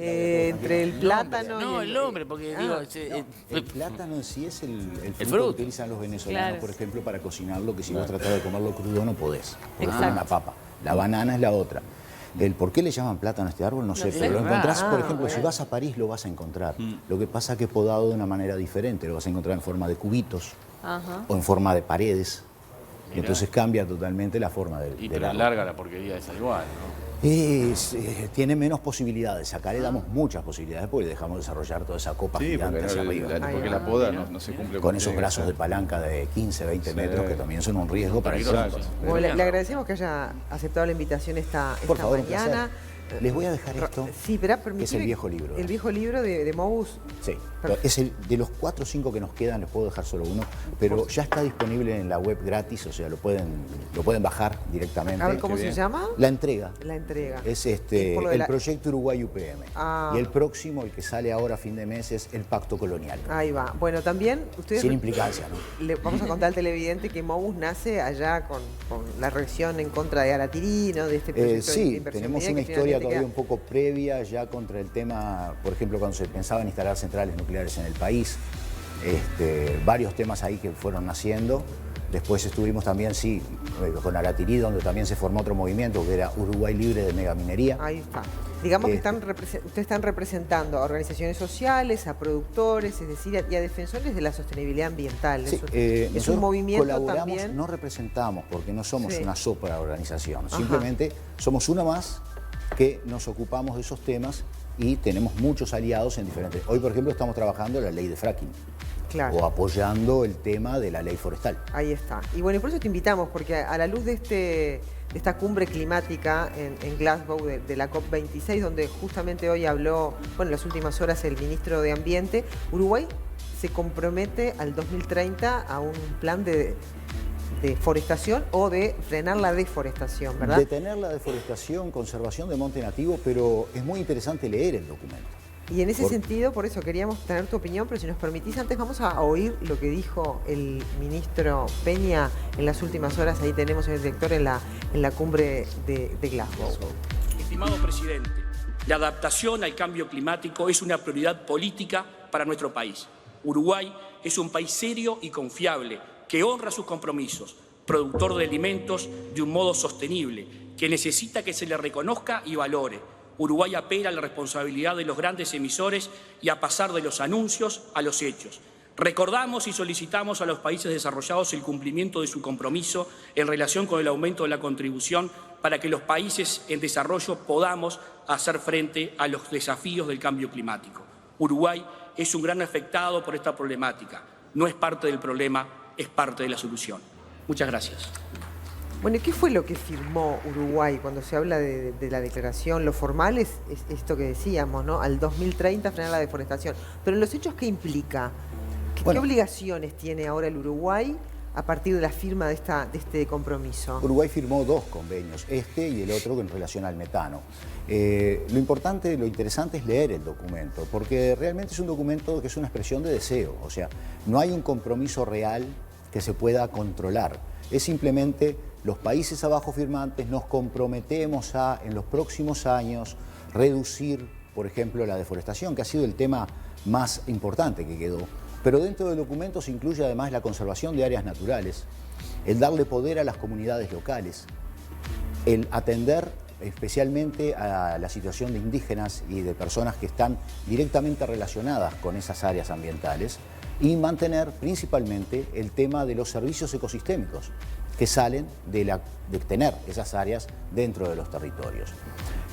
Entre el plátano No, y el nombre, porque digo... El plátano en sí es el fruto fruto. que utilizan los venezolanos, Claro. por ejemplo, para cocinarlo, que si vos tratás de comerlo crudo no podés. Porque Exacto. es una papa. La banana es la otra. El por qué le llaman plátano a este árbol no sé, sé. pero lo encontrás, por Ah, ejemplo, si bueno. vas a París lo vas a encontrar. Lo que pasa es que es podado de una manera diferente, lo vas a encontrar en forma de cubitos Ajá. o en forma de paredes. Y entonces cambia totalmente la forma Y del pero es árbol. larga la porquería esa igual, ¿no? Tiene menos posibilidades. Acá le damos muchas posibilidades porque le dejamos desarrollar toda esa copa Sí, gigante hacia arriba. porque la poda no se cumple Con esos tiene que brazos de ser. palanca de 15, 20 metros que también son un riesgo para el Peligroso, tronco. sí. Bueno, le agradecemos que haya aceptado la invitación esta Por favor, un mañana. placer. Les voy a dejar esto, Sí, pero que es el viejo libro. El viejo libro de Mobus. Sí, es el, de los 4 o 5 que nos quedan, les puedo dejar solo uno, pero ya está disponible en la web gratis, o sea, lo pueden bajar directamente. A ver, ¿cómo se llama? La entrega. La entrega. Es Es por lo de el la- proyecto Uruguay UPM. Ah. Y el próximo, el que sale ahora a fin de mes, es el Pacto Colonial. Ahí va. Bueno, también ustedes... Sin implicancia, ¿no? Le vamos a contar al televidente que Mobus nace allá con la reacción en contra de Aratirino, de este proyecto de Sí, inversión tenemos minera una que historia finalmente todavía queda- un poco previa ya contra el tema, por ejemplo, cuando se pensaba en instalar centrales nucleares en el país, varios temas ahí que fueron naciendo. Después estuvimos también, sí, con Aratirí, donde también se formó otro movimiento que era Uruguay Libre de Megaminería. Ahí está. Digamos que ustedes están representando a organizaciones sociales, a productores, es decir, y a defensores de la sostenibilidad ambiental. Sí, es un nosotros movimiento colaboramos, también. no representamos, porque no somos Sí. una sopra organización. Ajá. Simplemente somos una más que nos ocupamos de esos temas y tenemos muchos aliados en diferentes... Hoy, por ejemplo, estamos trabajando la ley de fracking Claro. o apoyando el tema de la ley forestal. Ahí está. Y bueno, y por eso te invitamos, porque a la luz de esta cumbre climática en Glasgow, de la COP26, donde justamente hoy habló, bueno, en las últimas horas el ministro de Ambiente, Uruguay se compromete al 2030 a un plan de forestación o de frenar la deforestación, ¿verdad? Detener la deforestación, conservación de monte nativo, pero es muy interesante leer el documento. Y en ese sentido, por eso queríamos tener tu opinión, pero si nos permitís, antes vamos a oír lo que dijo el ministro Peña en las últimas horas. Ahí tenemos el director en la cumbre de Glasgow. Estimado presidente, la adaptación al cambio climático es una prioridad política para nuestro país. Uruguay es un país serio y confiable que honra sus compromisos, productor de alimentos de un modo sostenible, que necesita que se le reconozca y valore. Uruguay apela a la responsabilidad de los grandes emisores y a pasar de los anuncios a los hechos. Recordamos y solicitamos a los países desarrollados el cumplimiento de su compromiso en relación con el aumento de la contribución para que los países en desarrollo podamos hacer frente a los desafíos del cambio climático. Uruguay es un gran afectado por esta problemática. No es parte del problema, es parte de la solución. Muchas gracias. Bueno, ¿y qué fue lo que firmó Uruguay cuando se habla de la declaración? Lo formal es esto que decíamos, ¿no? Al 2030 frenar la deforestación. Pero en los hechos, ¿qué implica? ¿Qué obligaciones tiene ahora el Uruguay a partir de la firma de este compromiso? Uruguay firmó 2 convenios, este y el otro en relación al metano. Lo importante, lo interesante es leer el documento, porque realmente es un documento que es una expresión de deseo, o sea, no hay un compromiso real que se pueda controlar. Es simplemente los países abajo firmantes nos comprometemos a, en los próximos años, reducir, por ejemplo, la deforestación, que ha sido el tema más importante que quedó. Pero dentro del documento se incluye además la conservación de áreas naturales, el darle poder a las comunidades locales, el atender especialmente a la situación de indígenas y de personas que están directamente relacionadas con esas áreas ambientales y mantener principalmente el tema de los servicios ecosistémicos que salen de tener esas áreas dentro de los territorios.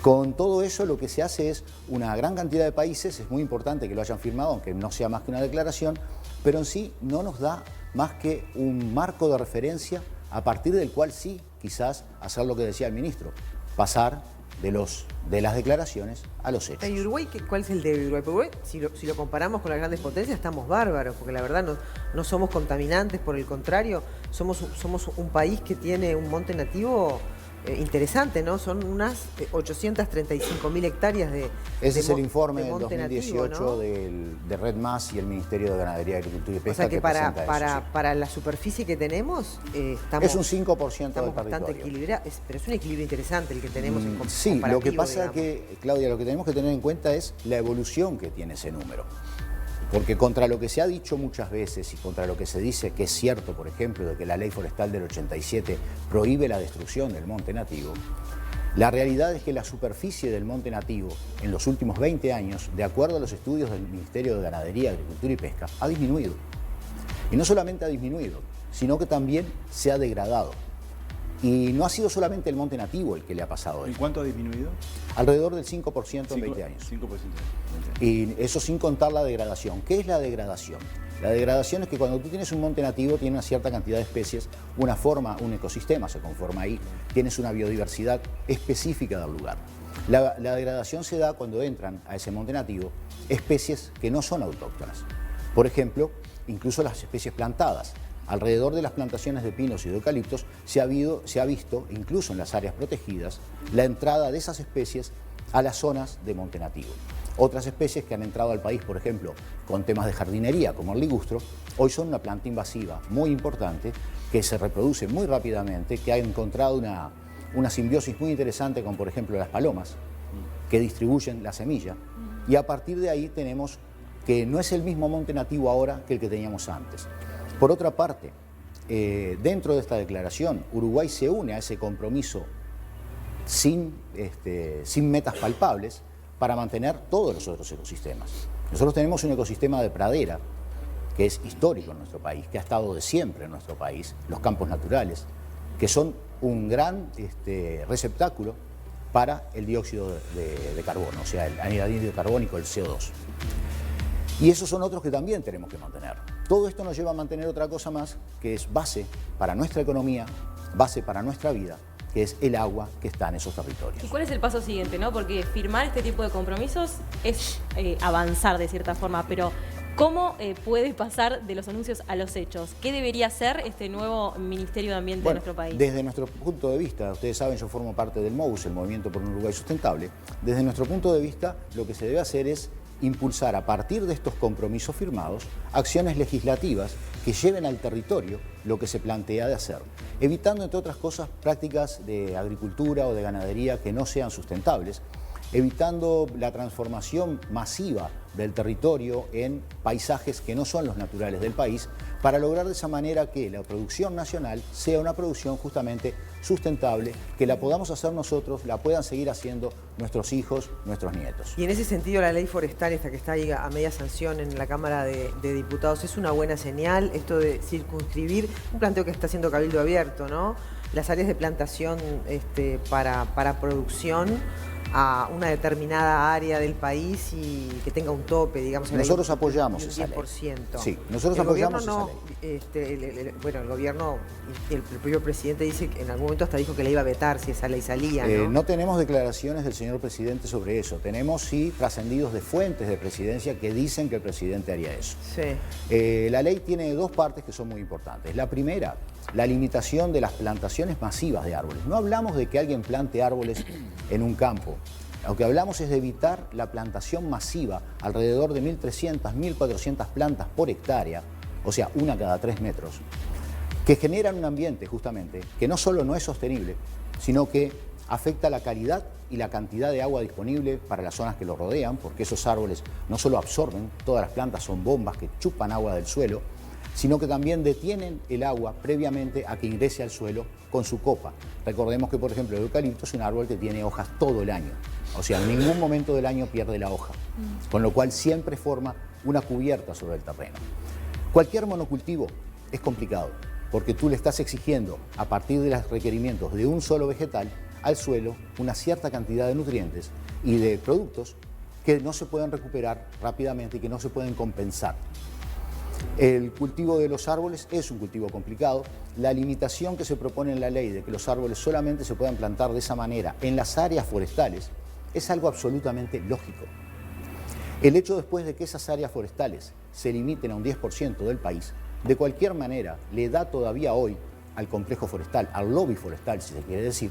Con todo eso lo que se hace es una gran cantidad de países, es muy importante que lo hayan firmado, aunque no sea más que una declaración, pero en sí no nos da más que un marco de referencia a partir del cual sí, quizás, hacer lo que decía el ministro, pasar de las declaraciones a los hechos. ¿Y Uruguay, cuál es el de Uruguay? Porque Uruguay, si lo comparamos con las grandes potencias, estamos bárbaros, porque la verdad no somos contaminantes, por el contrario, somos un país que tiene un monte nativo interesante, ¿no? Son unas 835.000 hectáreas de Ese es el de informe del monte 2018 nativo, ¿no? de Red Más y el Ministerio de Ganadería, Agricultura y O Pesca sea que presenta eso, sí. para la superficie que tenemos, estamos, Es un 5% del estamos bastante territorio. equilibrados, pero es un equilibrio interesante el que tenemos en Sí, lo que comparativo, pasa digamos. que, Claudia, lo que tenemos que tener en cuenta es la evolución que tiene ese número. Porque contra lo que se ha dicho muchas veces y contra lo que se dice que es cierto, por ejemplo, de que la ley forestal del 87 prohíbe la destrucción del monte nativo, la realidad es que la superficie del monte nativo en los últimos 20 años, de acuerdo a los estudios del Ministerio de Ganadería, Agricultura y Pesca, ha disminuido. Y no solamente ha disminuido, sino que también se ha degradado. Y no ha sido solamente el monte nativo el que le ha pasado ¿En esto. cuánto ha disminuido? Alrededor del 5% en 20 años. 5%. Y eso sin contar la degradación. ¿Qué es la degradación? La degradación es que cuando tú tienes un monte nativo, tiene una cierta cantidad de especies, una forma, un ecosistema se conforma ahí, tienes una biodiversidad específica del lugar. La degradación se da cuando entran a ese monte nativo especies que no son autóctonas. Por ejemplo, incluso las especies plantadas. Alrededor de las plantaciones de pinos y de eucaliptos se ha visto, incluso en las áreas protegidas, la entrada de esas especies a las zonas de monte nativo. Otras especies que han entrado al país, por ejemplo, con temas de jardinería, como el ligustro, hoy son una planta invasiva muy importante que se reproduce muy rápidamente, que ha encontrado una simbiosis muy interesante con, por ejemplo, las palomas, que distribuyen la semilla. Y a partir de ahí tenemos que no es el mismo monte nativo ahora que el que teníamos antes. Por otra parte, dentro de esta declaración, Uruguay se une a ese compromiso sin metas palpables para mantener todos los otros ecosistemas. Nosotros tenemos un ecosistema de pradera que es histórico en nuestro país, que ha estado de siempre en nuestro país, los campos naturales, que son un gran receptáculo para el dióxido de carbono, o sea, el anhídrido carbónico, el CO2. Y esos son otros que también tenemos que mantener. Todo esto nos lleva a mantener otra cosa más, que es base para nuestra economía, base para nuestra vida, que es el agua que está en esos territorios. ¿Y cuál es el paso siguiente, no? Porque firmar este tipo de compromisos es avanzar de cierta forma, pero ¿cómo puede pasar de los anuncios a los hechos? ¿Qué debería hacer este nuevo Ministerio de Ambiente de nuestro país? Desde nuestro punto de vista, ustedes saben, yo formo parte del MOUS, el Movimiento por un Uruguay Sustentable. Desde nuestro punto de vista, lo que se debe hacer es impulsar a partir de estos compromisos firmados acciones legislativas que lleven al territorio lo que se plantea de hacer, evitando, entre otras cosas, prácticas de agricultura o de ganadería que no sean sustentables, evitando la transformación masiva del territorio en paisajes que no son los naturales del país, para lograr de esa manera que la producción nacional sea una producción justamente sustentable, que la podamos hacer nosotros, la puedan seguir haciendo nuestros hijos, nuestros nietos. Y en ese sentido la ley forestal, esta que está ahí a media sanción en la Cámara de Diputados, es una buena señal, esto de circunscribir, un planteo que está haciendo Cabildo Abierto, ¿no? Las áreas de plantación para producción a una determinada área del país y que tenga un tope, digamos. Nosotros apoyamos un esa ley. 10%. Sí, nosotros el apoyamos gobierno esa ley. Bueno, el gobierno y el propio presidente dice que en algún momento hasta dijo que le iba a vetar si esa ley salía, ¿no? No tenemos declaraciones del señor presidente sobre eso. Tenemos sí trascendidos de fuentes de presidencia que dicen que el presidente haría eso. Sí. La ley tiene dos partes que son muy importantes. La primera, la limitación de las plantaciones masivas de árboles. No hablamos de que alguien plante árboles en un campo. Lo que hablamos es de evitar la plantación masiva, alrededor de 1.300, 1.400 plantas por hectárea, o sea, una cada 3 metros, que generan un ambiente justamente que no solo no es sostenible, sino que afecta la calidad y la cantidad de agua disponible para las zonas que lo rodean, porque esos árboles no solo absorben, todas las plantas son bombas que chupan agua del suelo, sino que también detienen el agua previamente a que ingrese al suelo con su copa. Recordemos que, por ejemplo, el eucalipto es un árbol que tiene hojas todo el año, o sea, en ningún momento del año pierde la hoja, con lo cual siempre forma una cubierta sobre el terreno. Cualquier monocultivo es complicado, porque tú le estás exigiendo, a partir de los requerimientos de un solo vegetal, al suelo una cierta cantidad de nutrientes y de productos que no se pueden recuperar rápidamente y que no se pueden compensar. El cultivo de los árboles es un cultivo complicado. La limitación que se propone en la ley de que los árboles solamente se puedan plantar de esa manera en las áreas forestales es algo absolutamente lógico. El hecho después de que esas áreas forestales se limiten a un 10% del país, de cualquier manera le da todavía hoy al complejo forestal, al lobby forestal, si se quiere decir,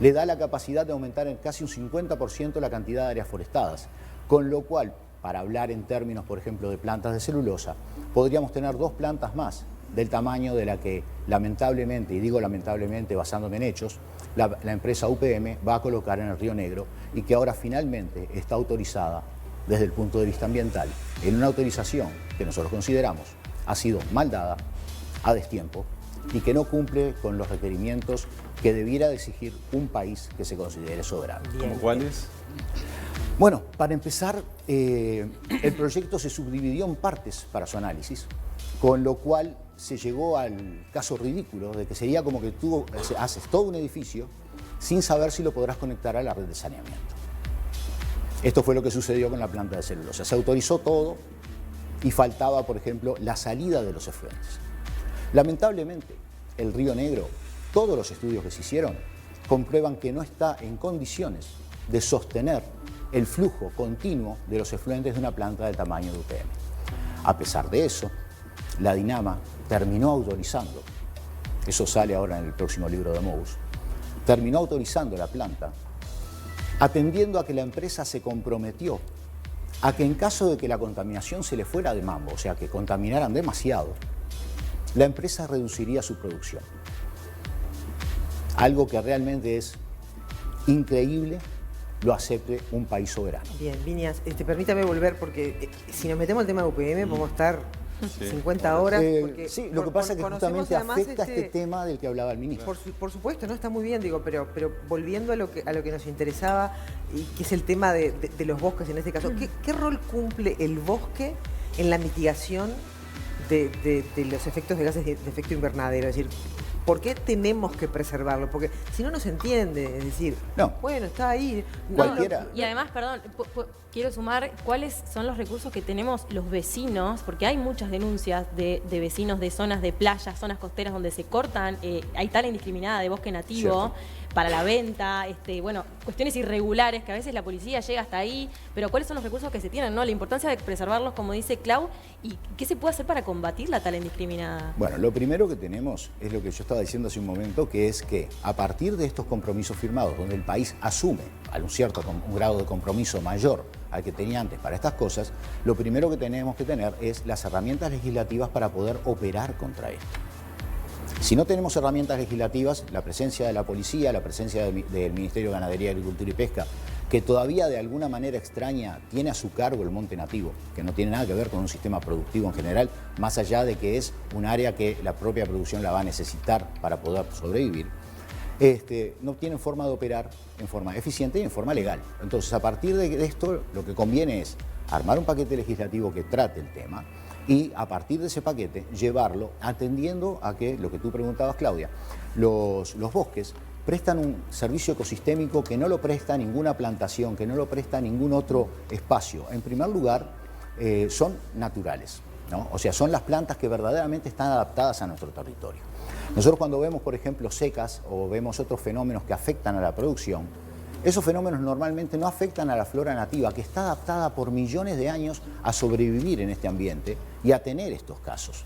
le da la capacidad de aumentar en casi un 50% la cantidad de áreas forestadas, con lo cual, para hablar en términos, por ejemplo, de plantas de celulosa, podríamos tener 2 plantas más del tamaño de la que lamentablemente, y digo lamentablemente basándome en hechos, la empresa UPM va a colocar en el Río Negro y que ahora finalmente está autorizada desde el punto de vista ambiental, en una autorización que nosotros consideramos ha sido mal dada, a destiempo, y que no cumple con los requerimientos que debiera de exigir un país que se considere soberano. ¿Cómo cuáles? Bueno, para empezar, el proyecto se subdividió en partes para su análisis, con lo cual se llegó al caso ridículo de que sería como que tú haces todo un edificio sin saber si lo podrás conectar a la red de saneamiento. Esto fue lo que sucedió con la planta de celulosa. Se autorizó todo y faltaba, por ejemplo, la salida de los efluentes. Lamentablemente, el Río Negro, todos los estudios que se hicieron, comprueban que no está en condiciones de sostener el flujo continuo de los efluentes de una planta del tamaño de UPM. A pesar de eso, la Dinama terminó autorizando, eso sale ahora en el próximo libro de Mous, terminó autorizando la planta, atendiendo a que la empresa se comprometió a que en caso de que la contaminación se le fuera de mambo, o sea, que contaminaran demasiado, la empresa reduciría su producción. Algo que realmente es increíble lo acepte un país soberano. Bien, Viñas, permítame volver porque si nos metemos al tema de UPM podemos estar 50 horas. Porque sí, lo que pasa es que justamente además afecta este tema del que hablaba el ministro. Por supuesto, no está muy bien, digo, pero volviendo a lo que nos interesaba, y que es el tema de los bosques en este caso, ¿qué rol cumple el bosque en la mitigación de los efectos de gases de efecto invernadero? Es decir, ¿por qué tenemos que preservarlo? Porque si no, no se entiende. Es decir, bueno, está ahí. Cualquiera. Y además, perdón, quiero sumar cuáles son los recursos que tenemos los vecinos, porque hay muchas denuncias de vecinos de zonas de playas, zonas costeras donde se cortan, hay tala indiscriminada de bosque nativo. Cierto. Para la venta, bueno, cuestiones irregulares que a veces la policía llega hasta ahí, pero ¿cuáles son los recursos que se tienen, no? La importancia de preservarlos, como dice Clau, y ¿qué se puede hacer para combatir la tala indiscriminada? Bueno, lo primero que tenemos es lo que yo estaba diciendo hace un momento, que es que a partir de estos compromisos firmados, donde el país asume un grado de compromiso mayor al que tenía antes para estas cosas, lo primero que tenemos que tener es las herramientas legislativas para poder operar contra esto. Si no tenemos herramientas legislativas, la presencia de la policía, la presencia del Ministerio de Ganadería, Agricultura y Pesca, que todavía de alguna manera extraña tiene a su cargo el monte nativo, que no tiene nada que ver con un sistema productivo en general, más allá de que es un área que la propia producción la va a necesitar para poder sobrevivir, no tienen forma de operar en forma eficiente y en forma legal. Entonces, a partir de esto, lo que conviene es armar un paquete legislativo que trate el tema, y a partir de ese paquete llevarlo atendiendo a que, lo que tú preguntabas, Claudia, los bosques prestan un servicio ecosistémico que no lo presta ninguna plantación, que no lo presta ningún otro espacio. En primer lugar, son naturales, ¿no? O sea, son las plantas que verdaderamente están adaptadas a nuestro territorio. Nosotros cuando vemos, por ejemplo, secas o vemos otros fenómenos que afectan a la producción, esos fenómenos normalmente no afectan a la flora nativa, que está adaptada por millones de años a sobrevivir en este ambiente y a tener estos casos.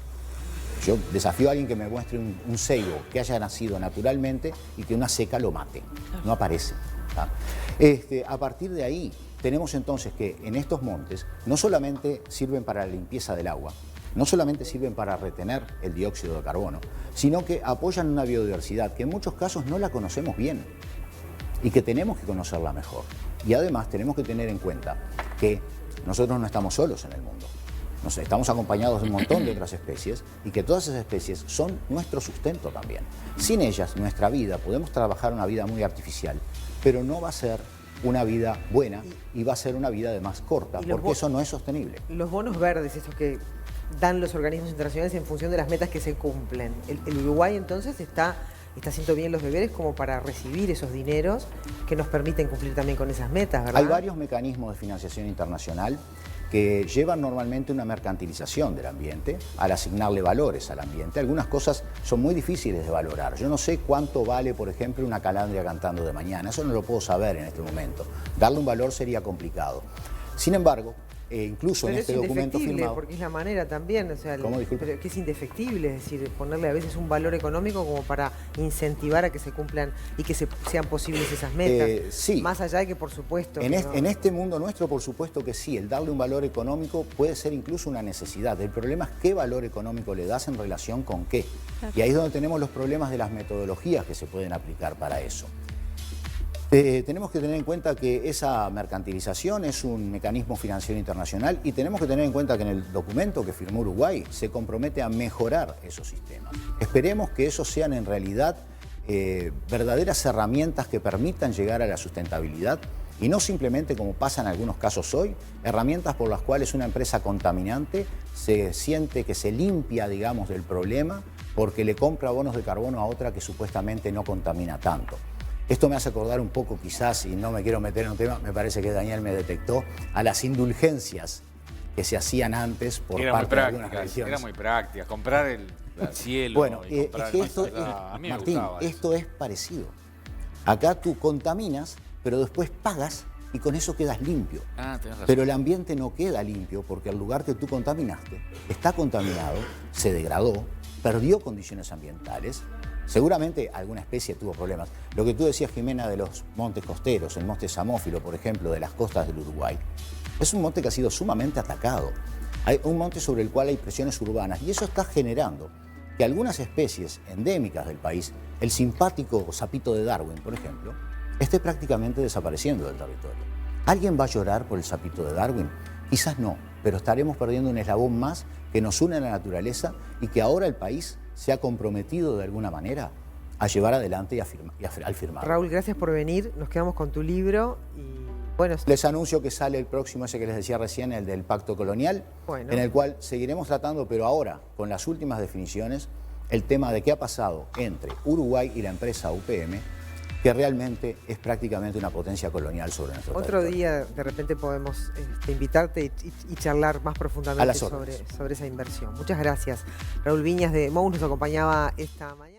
Yo desafío a alguien que me muestre un ceibo que haya nacido naturalmente y que una seca lo mate. No aparece. ¿Tá? A partir de ahí, tenemos entonces que en estos montes no solamente sirven para la limpieza del agua, no solamente sirven para retener el dióxido de carbono, sino que apoyan una biodiversidad que en muchos casos no la conocemos bien y que tenemos que conocerla mejor. Y además tenemos que tener en cuenta que nosotros no estamos solos en el mundo. Estamos acompañados de un montón de otras especies y que todas esas especies son nuestro sustento también. Sin ellas, nuestra vida, podemos trabajar una vida muy artificial, pero no va a ser una vida buena y va a ser una vida además corta, porque eso no es sostenible. Los bonos verdes, estos que dan los organismos internacionales en función de las metas que se cumplen. El Uruguay entonces está haciendo bien los deberes como para recibir esos dineros que nos permiten cumplir también con esas metas, ¿verdad? Hay varios mecanismos de financiación internacional que llevan normalmente una mercantilización del ambiente, al asignarle valores al ambiente. Algunas cosas son muy difíciles de valorar. Yo no sé cuánto vale, por ejemplo, una calandria cantando de mañana. Eso no lo puedo saber en este momento. Darle un valor sería complicado. Sin embargo, incluso Pero en este documento indefectible, firmado... porque es la manera también, o sea, ¿Cómo? Disculpe. pero que es indefectible, es decir, ponerle a veces un valor económico como para incentivar a que se cumplan y que sean posibles esas metas. Sí. Más allá de que, por supuesto... En este mundo nuestro, por supuesto que sí, el darle un valor económico puede ser incluso una necesidad. El problema es qué valor económico le das en relación con qué. Y ahí es donde tenemos los problemas de las metodologías que se pueden aplicar para eso. Tenemos que tener en cuenta que esa mercantilización es un mecanismo financiero internacional y tenemos que tener en cuenta que en el documento que firmó Uruguay se compromete a mejorar esos sistemas. Esperemos que esos sean en realidad verdaderas herramientas que permitan llegar a la sustentabilidad y no simplemente, como pasa en algunos casos hoy, herramientas por las cuales una empresa contaminante se siente que se limpia, digamos, del problema porque le compra bonos de carbono a otra que supuestamente no contamina tanto. Esto me hace acordar un poco, quizás, y no me quiero meter en un tema, me parece que Daniel me detectó, a las indulgencias que se hacían antes por parte de algunas religiones. Era muy práctica, comprar el cielo. Bueno, y es comprar que el esto, a mí me Martín, gustaba eso. esto es parecido. Acá tú contaminas, pero después pagas y con eso quedas limpio. Ah, tenés razón. Pero el ambiente no queda limpio porque el lugar que tú contaminaste está contaminado, se degradó, perdió condiciones ambientales. Seguramente alguna especie tuvo problemas. Lo que tú decías, Jimena, de los montes costeros, el monte Samófilo, por ejemplo, de las costas del Uruguay, es un monte que ha sido sumamente atacado. Hay un monte sobre el cual hay presiones urbanas y eso está generando que algunas especies endémicas del país, el simpático sapito de Darwin, por ejemplo, esté prácticamente desapareciendo del territorio. ¿Alguien va a llorar por el sapito de Darwin? Quizás no, pero estaremos perdiendo un eslabón más que nos une a la naturaleza y que ahora el país se ha comprometido de alguna manera a llevar adelante y al firmar. Raúl, gracias por venir. Nos quedamos con tu libro y bueno... Les anuncio que sale el próximo, ese que les decía recién, el del Pacto Colonial, Bueno. en el cual seguiremos tratando, pero ahora, con las últimas definiciones, el tema de qué ha pasado entre Uruguay y la empresa UPM, que realmente es prácticamente una potencia colonial sobre nuestro Otro territorio. día, de repente, podemos invitarte y charlar más A profundamente las órdenes. sobre esa inversión. Muchas gracias. Raúl Viñas de MOU nos acompañaba esta mañana.